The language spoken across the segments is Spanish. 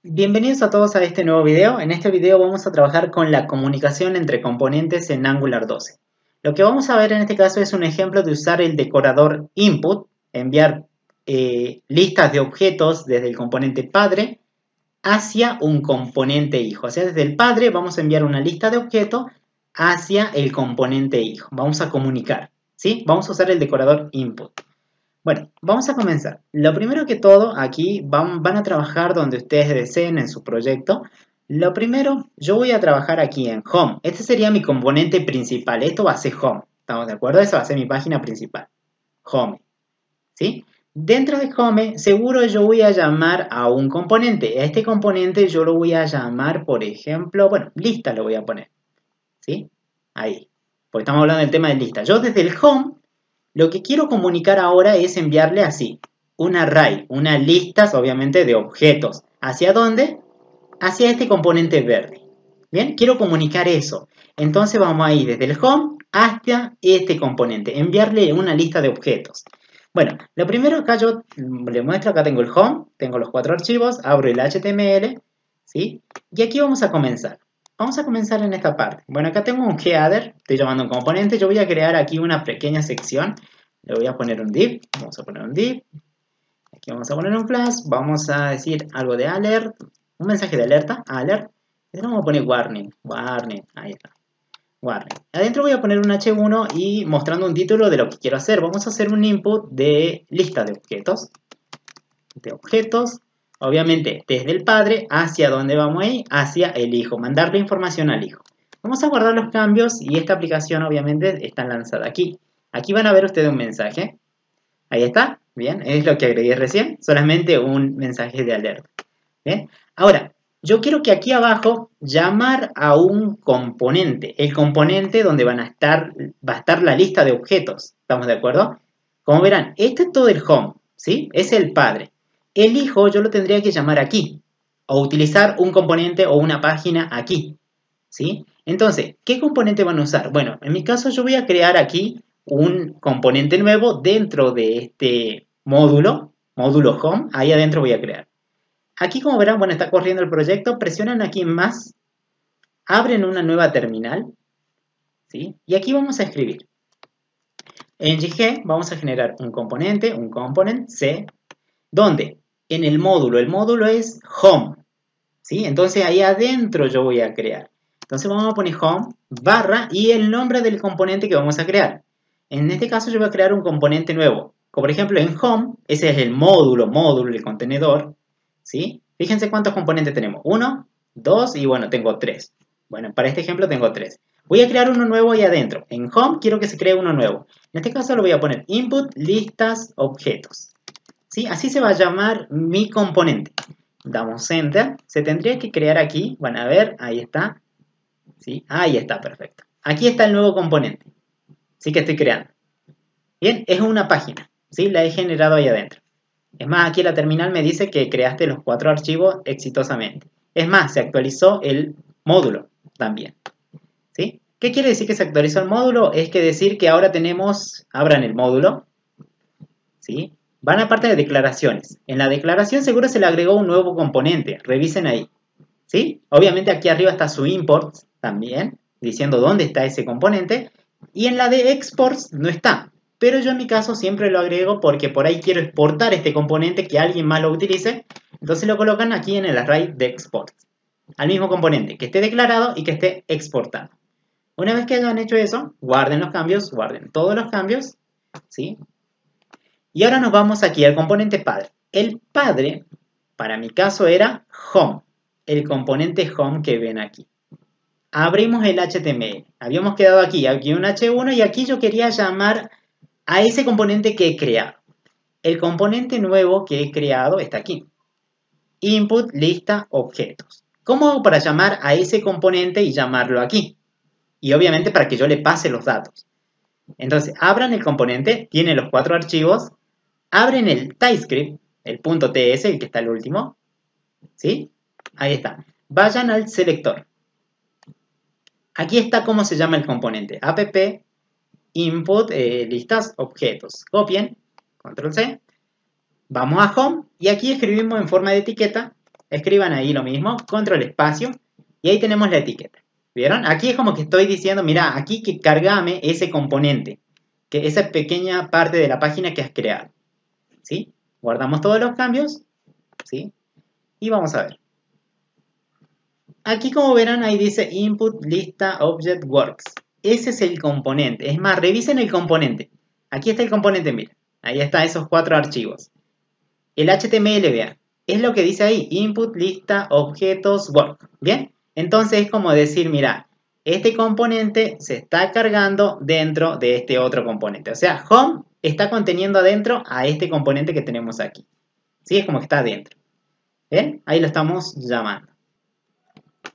Bienvenidos a todos a este nuevo video. En este video vamos a trabajar con la comunicación entre componentes en Angular 12. Lo que vamos a ver en este caso es un ejemplo de usar el decorador input, enviar listas de objetos desde el componente padre hacia un componente hijo. O sea, desde el padre vamos a enviar una lista de objetos hacia el componente hijo. Vamos a comunicar, ¿sí? Vamos a usar el decorador input. Bueno, vamos a comenzar. Lo primero que todo, aquí van a trabajar donde ustedes deseen en su proyecto. Lo primero, yo voy a trabajar aquí en Home. Este sería mi componente principal. Esto va a ser Home. ¿Estamos de acuerdo? Esa va a ser mi página principal. Home. ¿Sí? Dentro de Home, seguro yo voy a llamar a un componente. A este componente yo lo voy a llamar, por ejemplo, bueno, lista lo voy a poner. ¿Sí? Ahí. Porque estamos hablando del tema de lista. Yo desde el Home lo que quiero comunicar ahora es enviarle así, un array, unas listas obviamente de objetos. ¿Hacia dónde? Hacia este componente verde. Bien, quiero comunicar eso. Entonces vamos a ir desde el home hasta este componente, enviarle una lista de objetos. Bueno, lo primero acá yo le muestro, acá tengo el home, tengo los 4 archivos, abro el HTML, ¿sí? Y aquí vamos a comenzar. Vamos a comenzar en esta parte. Bueno, acá tengo un header, estoy llamando un componente, yo voy a crear aquí una pequeña sección. Le voy a poner un div, vamos a poner un div. Aquí vamos a poner un class, vamos a decir algo de alert, un mensaje de alerta, alert. Y vamos a poner warning, ahí está, warning. Adentro voy a poner un h1 y mostrando un título de lo que quiero hacer. Vamos a hacer un input de lista de objetos. Obviamente desde el padre hacia dónde vamos a ir, hacia el hijo, mandarle información al hijo. Vamos a guardar los cambios y esta aplicación obviamente está lanzada aquí. Aquí van a ver ustedes un mensaje. Ahí está, bien, es lo que agregué recién, solamente un mensaje de alerta. Bien, ahora, yo quiero que aquí abajo llamar a un componente, el componente donde va a estar la lista de objetos, ¿estamos de acuerdo? Como verán, este es todo el home, ¿sí? Es el padre. El hijo yo lo tendría que llamar aquí, o utilizar un componente o una página aquí, ¿sí? Entonces, ¿qué componente van a usar? Bueno, en mi caso yo voy a crear aquí un componente nuevo dentro de este módulo home, ahí adentro voy a crear. Aquí como verán, bueno, está corriendo el proyecto, presionan aquí en más, abren una nueva terminal, ¿sí? Y aquí vamos a escribir. En GG vamos a generar un component C, donde en el módulo es home, ¿sí? Entonces ahí adentro yo voy a crear. Entonces vamos a poner home barra y el nombre del componente que vamos a crear. En este caso yo voy a crear un componente nuevo. Como por ejemplo en home, ese es el módulo, el contenedor, ¿sí? Fíjense cuántos componentes tenemos. 1, 2 y bueno, tengo 3. Bueno, para este ejemplo tengo 3. Voy a crear uno nuevo ahí adentro. En home quiero que se cree uno nuevo. En este caso lo voy a poner input listas objetos. ¿Sí? Así se va a llamar mi componente. Damos enter. Se tendría que crear aquí. Van a ver, ahí está. ¿Sí? Ahí está, perfecto. Aquí está el nuevo componente. ¿Sí? Que estoy creando. Bien, es una página. ¿Sí? La he generado ahí adentro. Es más, aquí la terminal me dice que creaste los 4 archivos exitosamente. Es más, se actualizó el módulo también. ¿Sí? ¿Qué quiere decir que se actualizó el módulo? Es que decir que ahora tenemos, abran el módulo, ¿sí? Van a parte de declaraciones. En la declaración seguro se le agregó un nuevo componente. Revisen ahí. ¿Sí? Obviamente aquí arriba está su import también, diciendo dónde está ese componente. Y en la de exports no está. Pero yo en mi caso siempre lo agrego porque por ahí quiero exportar este componente que alguien más lo utilice. Entonces lo colocan aquí en el array de exports. Al mismo componente, que esté declarado y que esté exportado. Una vez que hayan hecho eso, guarden los cambios, guarden todos los cambios. ¿Sí? Y ahora nos vamos aquí al componente padre. El padre, para mi caso, era home, el componente home que ven aquí. Abrimos el HTML. Habíamos quedado aquí un H1 y aquí yo quería llamar a ese componente que he creado. El componente nuevo que he creado está aquí. Input lista objetos. ¿Cómo hago para llamar a ese componente y llamarlo aquí? Y obviamente para que yo le pase los datos. Entonces, abran el componente, tiene los 4 archivos. Abren el TypeScript, el .ts, el que está el último, ¿sí? Ahí está. Vayan al selector. Aquí está cómo se llama el componente. App input listas objetos. Copien, control C. Vamos a home y aquí escribimos en forma de etiqueta escriban ahí lo mismo, control espacio, y ahí tenemos la etiqueta. ¿Vieron? Aquí es como que estoy diciendo, mira, aquí que cargame ese componente, que esa pequeña parte de la página que has creado. ¿Sí? Guardamos todos los cambios, ¿sí? Y vamos a ver. Aquí como verán ahí dice input lista object works. Ese es el componente. Es más, revisen el componente. Aquí está el componente, miren. Ahí está esos 4 archivos. El HTML, vean. Es lo que dice ahí, input lista objetos work. ¿Bien? Entonces es como decir, mira, este componente se está cargando dentro de este otro componente. O sea, home está conteniendo adentro a este componente que tenemos aquí. ¿Sí? Es como que está adentro. ¿Ven? Ahí lo estamos llamando.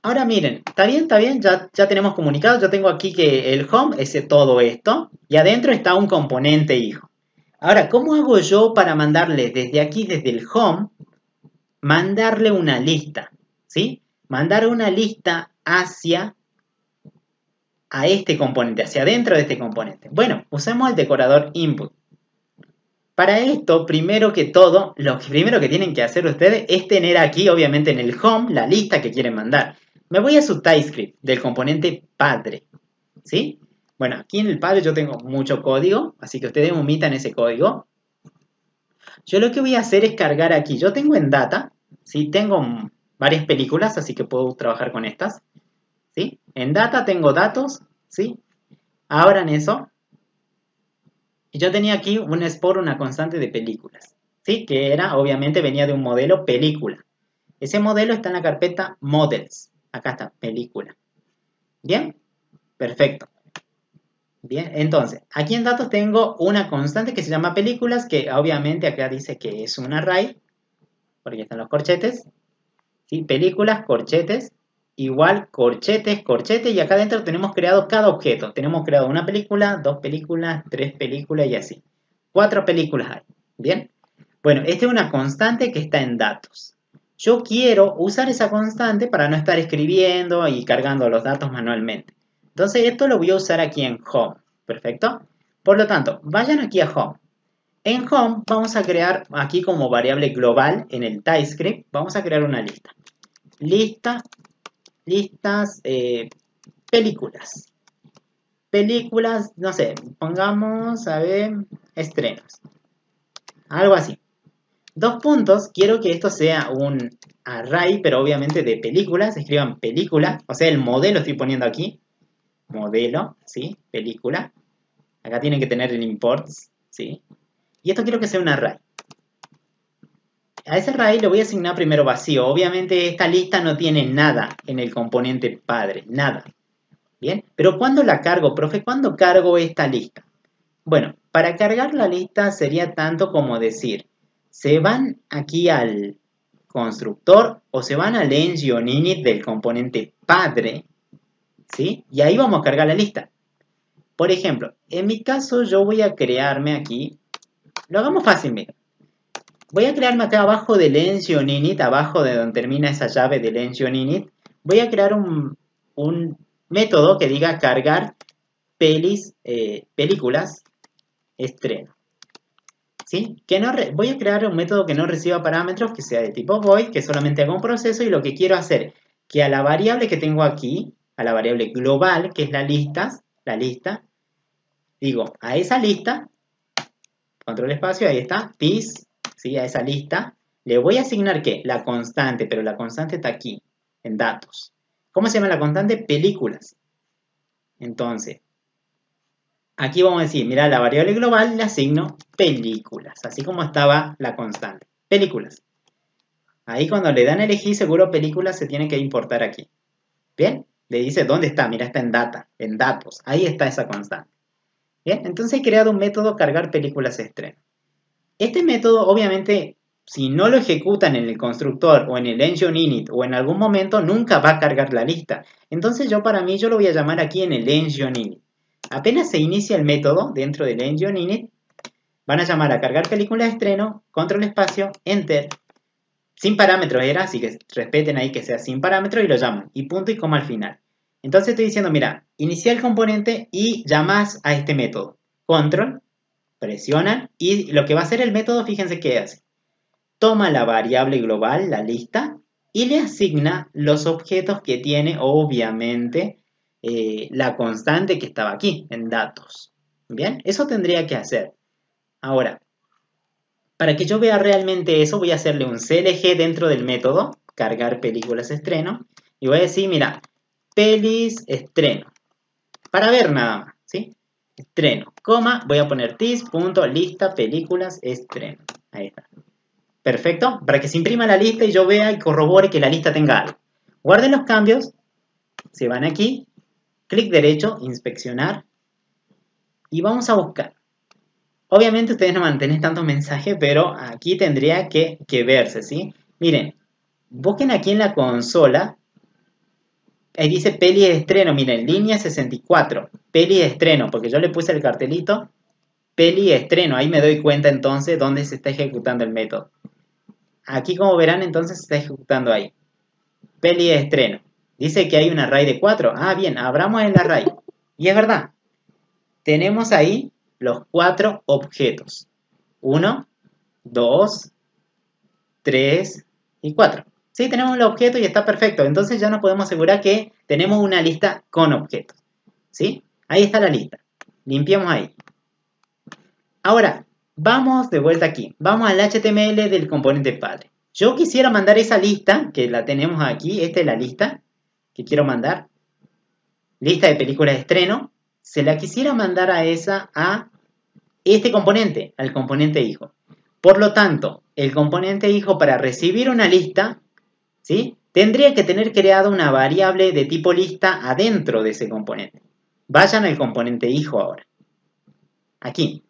Ahora miren, está bien, ya tenemos comunicado. Yo tengo aquí que el home es todo esto. Y adentro está un componente hijo. Ahora, ¿cómo hago yo para mandarle desde aquí, desde el home, mandarle una lista? ¿Sí? Mandar una lista hacia a este componente, hacia adentro de este componente. Bueno, usemos el decorador input. Para esto, primero que todo, lo primero que tienen que hacer ustedes es tener aquí, obviamente en el home, la lista que quieren mandar. Me voy a su TypeScript del componente padre. ¿Sí? Bueno, aquí en el padre yo tengo mucho código, así que ustedes omitan ese código. Yo lo que voy a hacer es cargar aquí. Yo tengo en data, ¿sí? Tengo varias películas, así que puedo trabajar con estas. ¿Sí? En data tengo datos, ¿sí? Abran eso. Y yo tenía aquí un export, una constante de películas, ¿sí? Que era, obviamente, venía de un modelo película. Ese modelo está en la carpeta models. Acá está, película. ¿Bien? Perfecto. Bien, entonces, aquí en datos tengo una constante que se llama películas, que obviamente acá dice que es un array, porque están los corchetes. ¿Sí? Películas, corchetes, igual corchetes, corchetes, y acá adentro tenemos creado cada objeto. Tenemos creado una película, 2 películas, 3 películas y así. 4 películas hay. ¿Bien? Bueno, esta es una constante que está en datos. Yo quiero usar esa constante para no estar escribiendo y cargando los datos manualmente. Entonces esto lo voy a usar aquí en Home. ¿Perfecto? Por lo tanto, vayan aquí a Home. En Home vamos a crear aquí como variable global en el TypeScript, vamos a crear una lista. Listas, películas. Películas, no sé, pongamos, a ver, estrenos. Algo así. 2 puntos, quiero que esto sea un array, pero obviamente de películas. Escriban película, o sea, el modelo estoy poniendo aquí. Modelo, ¿sí? Película. Acá tienen que tener el imports, ¿sí? Y esto quiero que sea un array. A ese array le voy a asignar primero vacío. Obviamente esta lista no tiene nada en el componente padre, nada. ¿Bien? Pero ¿cuándo la cargo, profe? ¿Cuándo cargo esta lista? Bueno, para cargar la lista sería tanto como decir, se van aquí al constructor o se van al engineinit del componente padre, ¿sí? Y ahí vamos a cargar la lista. Por ejemplo, en mi caso yo voy a crearme aquí, lo hagamos fácil, mira. Voy a crearme acá abajo del engineinit, abajo de donde termina esa llave del engineinit, voy a crear un método que diga cargar películas estreno. ¿Sí? Voy a crear un método que no reciba parámetros, que sea de tipo void, que solamente haga un proceso, y lo que quiero hacer, que a la variable que tengo aquí, a la variable global, que es la lista, digo, a esa lista, control espacio, ahí está, this, ¿sí? A esa lista, le voy a asignar, ¿qué? La constante, pero la constante está aquí, en datos. ¿Cómo se llama la constante? Películas. Entonces, aquí vamos a decir, mira, la variable global le asigno películas, así como estaba la constante. Películas. Ahí cuando le dan a elegir, seguro películas se tiene que importar aquí. ¿Bien? Le dice, ¿dónde está? Mira, está en data, en datos. Ahí está esa constante. ¿Bien? Entonces he creado un método cargar películas estreno. Este método, obviamente, si no lo ejecutan en el constructor o en el engineinit o en algún momento, nunca va a cargar la lista. Entonces yo lo voy a llamar aquí en el engineinit. Apenas se inicia el método dentro del engineinit, van a llamar a cargar película de estreno, control espacio, enter. Sin parámetros era, así que respeten ahí que sea sin parámetros y lo llaman. Y punto y coma al final. Entonces estoy diciendo, mira, inicia el componente y llamas a este método. Control, presionan y lo que va a hacer el método, fíjense qué hace. Toma la variable global, la lista, y le asigna los objetos que tiene, obviamente, la constante que estaba aquí, en datos. Bien, eso tendría que hacer. Ahora, para que yo vea realmente eso, voy a hacerle un CLG dentro del método, cargar películas estreno, y voy a decir, mira, pelis estreno, para ver nada más, ¿sí? Estreno, coma, voy a poner tis.lista películas estreno. Ahí está. Perfecto, para que se imprima la lista y yo vea y corrobore que la lista tenga algo. Guarden los cambios, se van aquí, clic derecho, inspeccionar, y vamos a buscar. Obviamente ustedes no mantienen tantos mensajes, pero aquí tendría que verse, ¿sí? Miren, busquen aquí en la consola, ahí dice peli de estreno, miren, línea 64, peli de estreno, porque yo le puse el cartelito, peli de estreno, ahí me doy cuenta entonces dónde se está ejecutando el método. Aquí como verán entonces se está ejecutando ahí, peli de estreno. Dice que hay un array de 4, ah bien, abramos el array, y es verdad, tenemos ahí los 4 objetos. 1, 2, 3 y 4. Sí, tenemos el objeto y está perfecto. Entonces ya nos podemos asegurar que tenemos una lista con objetos. ¿Sí? Ahí está la lista. Limpiamos ahí. Ahora, vamos de vuelta aquí. Vamos al HTML del componente padre. Yo quisiera mandar esa lista, que la tenemos aquí. Esta es la lista que quiero mandar. Lista de películas de estreno. Se la quisiera mandar a este componente, al componente hijo. Por lo tanto, el componente hijo para recibir una lista, ¿sí?, tendría que tener creada una variable de tipo lista adentro de ese componente. Vayan al componente hijo ahora. Aquí.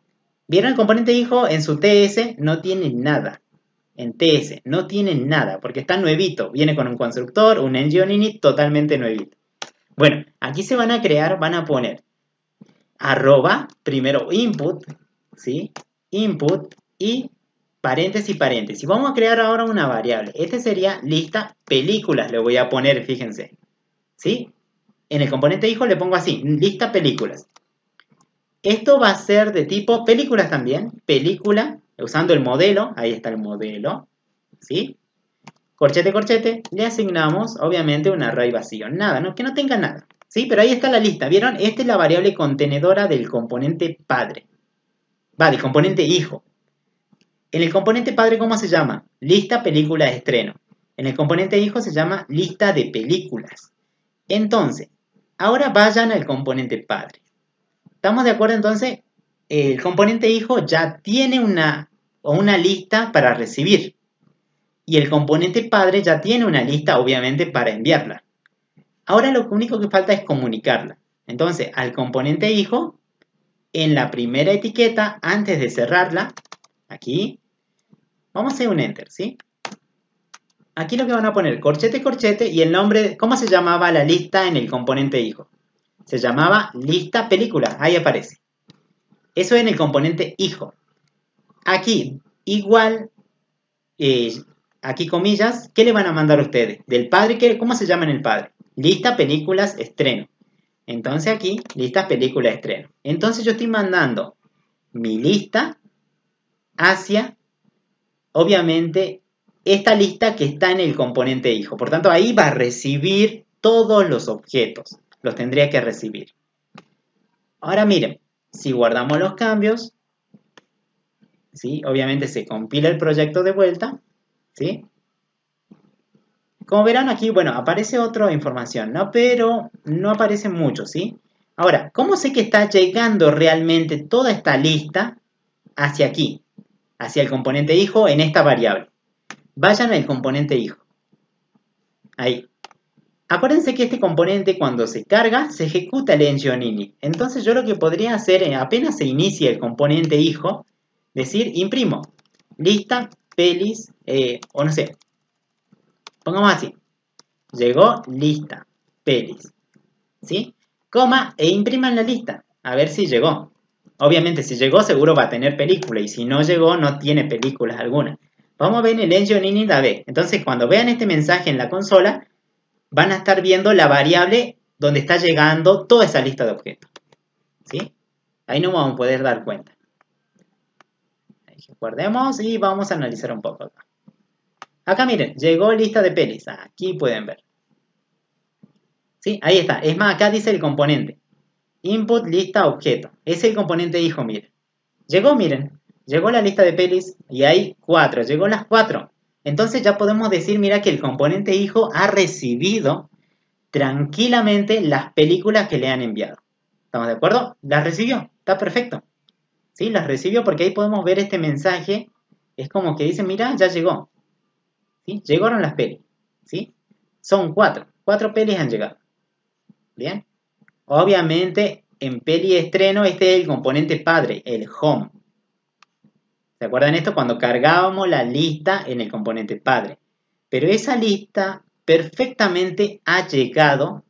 ¿Vieron el componente hijo? En su TS no tiene nada. En TS no tiene nada porque está nuevito. Viene con un constructor, un engine init totalmente nuevito. Bueno, aquí se van a crear, van a poner arroba, primero input, ¿sí? Input y paréntesis, paréntesis. Vamos a crear ahora una variable. Este sería lista películas, le voy a poner, fíjense. ¿Sí? En el componente hijo le pongo así, lista películas. Esto va a ser de tipo películas también. Película, usando el modelo. Ahí está el modelo. ¿Sí? Corchete, corchete. Le asignamos, obviamente, un array vacío. Nada, ¿no? Que no tenga nada. ¿Sí? Pero ahí está la lista. ¿Vieron? Esta es la variable contenedora del componente padre. Va, del componente hijo. En el componente padre, ¿cómo se llama? Lista película de estreno. En el componente hijo se llama lista de películas. Entonces, ahora vayan al componente padre. ¿Estamos de acuerdo entonces? El componente hijo ya tiene una lista para recibir. Y el componente padre ya tiene una lista, obviamente, para enviarla. Ahora lo único que falta es comunicarla. Entonces, al componente hijo, en la primera etiqueta, antes de cerrarla, aquí, vamos a hacer un enter, ¿sí? Aquí lo que van a poner, corchete, corchete, y el nombre, ¿cómo se llamaba la lista en el componente hijo? Se llamaba lista película, ahí aparece. Eso en el componente hijo. Aquí, igual, aquí comillas, ¿qué le van a mandar ustedes? Del padre, ¿cómo se llama en el padre? Lista películas estreno. Entonces aquí, lista películas estreno. Entonces yo estoy mandando mi lista hacia, obviamente, esta lista que está en el componente hijo. Por tanto, ahí va a recibir todos los objetos. Los tendría que recibir. Ahora miren, si guardamos los cambios, ¿sí? Obviamente se compila el proyecto de vuelta, ¿sí? Como verán aquí, bueno, aparece otra información, ¿no? Pero no aparece mucho, ¿sí? Ahora, ¿cómo sé que está llegando realmente toda esta lista hacia aquí? Hacia el componente hijo en esta variable. Vayan al componente hijo. Ahí. Acuérdense que este componente cuando se carga, se ejecuta el engine init. Entonces yo lo que podría hacer, apenas se inicie el componente hijo, decir imprimo lista pelis, o no sé, pongamos así, llegó lista pelis, ¿sí? Coma e impriman la lista, a ver si llegó. Obviamente si llegó seguro va a tener película y si no llegó no tiene películas alguna. Vamos a ver en el engine init a ver. Entonces cuando vean este mensaje en la consola, van a estar viendo la variable donde está llegando toda esa lista de objetos. ¿Sí? Ahí no vamos a poder dar cuenta. Guardemos y vamos a analizar un poco acá. Acá miren, llegó lista de pelis. Aquí pueden ver. ¿Sí? Ahí está. Es más, acá dice el componente. Input lista objeto. Es el componente hijo, miren. Llegó, miren. Llegó la lista de pelis y hay 4. Llegó las 4. Entonces ya podemos decir, mira, que el componente hijo ha recibido tranquilamente las películas que le han enviado. ¿Estamos de acuerdo? Las recibió. Está perfecto. ¿Sí? Las recibió porque ahí podemos ver este mensaje. Es como que dice, mira, ya llegó. ¿Sí? Llegaron las pelis. ¿Sí? Son 4. 4 pelis han llegado. ¿Bien? Obviamente, en peli estreno, este es el componente padre, el home. ¿Se acuerdan esto? Cuando cargábamos la lista en el componente padre. Pero esa lista perfectamente ha llegado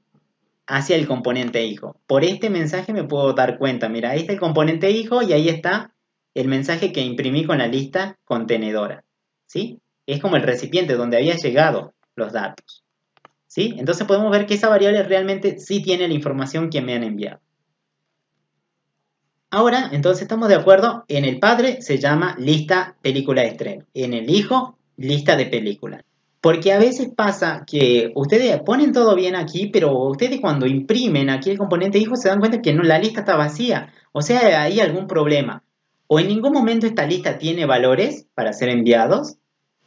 hacia el componente hijo. Por este mensaje me puedo dar cuenta. Mira, ahí está el componente hijo y ahí está el mensaje que imprimí con la lista contenedora. ¿Sí? Es como el recipiente donde había llegado los datos. ¿Sí? Entonces podemos ver que esa variable realmente sí tiene la información que me han enviado. Ahora, entonces estamos de acuerdo, en el padre se llama lista película de estreno, en el hijo, lista de películas. Porque a veces pasa que ustedes ponen todo bien aquí, pero ustedes cuando imprimen aquí el componente hijo se dan cuenta que no, la lista está vacía. O sea, hay algún problema. O en ningún momento esta lista tiene valores para ser enviados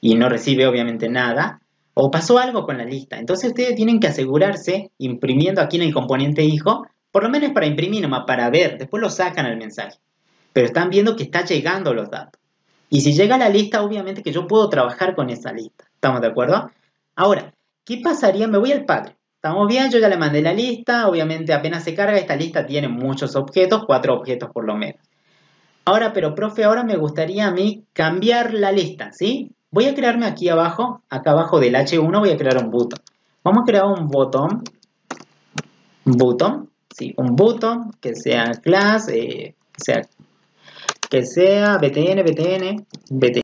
y no recibe obviamente nada. O pasó algo con la lista. Entonces ustedes tienen que asegurarse, imprimiendo aquí en el componente hijo, por lo menos para imprimir nomás, para ver, después lo sacan al mensaje. Pero están viendo que está llegando los datos. Y si llega la lista, obviamente que yo puedo trabajar con esa lista. ¿Estamos de acuerdo? Ahora, ¿qué pasaría? Me voy al padre. ¿Estamos bien? Yo ya le mandé la lista. Obviamente apenas se carga, esta lista tiene muchos objetos, 4 objetos por lo menos. Ahora, pero profe, ahora me gustaría a mí cambiar la lista, ¿sí? Voy a crearme aquí abajo, acá abajo del H1 voy a crear un button. Vamos a crear un button, sí, un button que sea class, que sea btn,